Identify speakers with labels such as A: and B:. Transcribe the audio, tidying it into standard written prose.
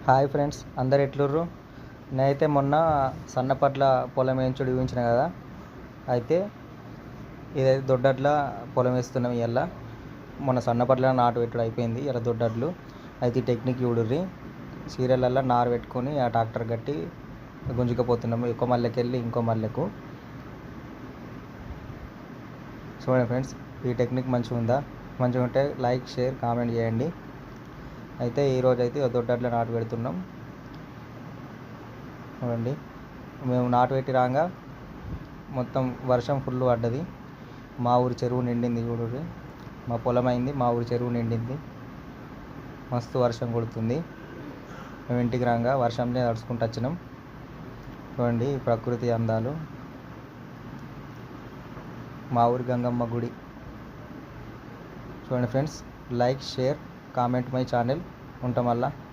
A: Hi friends, అందరు ఎట్లుర్రు? నేనైతే మొన్న సన్నపట్ల పొలం వేయించుడు చూపించిన కదా. అయితే ఇదైతే దొడ్డట్ల పొలం వేస్తున్నాం. ఇవాళ మొన్న సన్నపట్ల నాటు పెట్టుడు అయిపోయింది. ఇలా దొడ్డట్లు అయితే ఈ టెక్నిక్ చూడుర్రి. సీరియళ్ళల్లో నారు పెట్టుకొని ఆ ట్రాక్టర్ కట్టి గుంజుకపోతున్నాము ఒక మల్లెకి వెళ్ళి ఇంకో మల్లెకు. చూడండి ఫ్రెండ్స్, ఈ టెక్నిక్ మంచిగా ఉందా? మంచిగా ఉంటే లైక్, షేర్, కామెంట్ చేయండి. అయితే ఈరోజు అయితే దొడ్డట్ల నాటు పెడుతున్నాం. చూడండి, మేము నాటు పెట్టి రాగా మొత్తం వర్షం ఫుల్ పడ్డది. మా ఊరి చెరువు నిండింది. చూడండి, మా పొలం అయింది, మా ఊరి చెరువు నిండింది. మస్తు వర్షం కొడుతుంది. మేము ఇంటికి రాగా వర్షంనే తడుచుకుంటూ వచ్చినాం. చూడండి ప్రకృతి అందాలు. మా ఊరి గంగమ్మ గుడి. చూడండి friends, like, share, comment my channel. ఉంటాం వల్ల.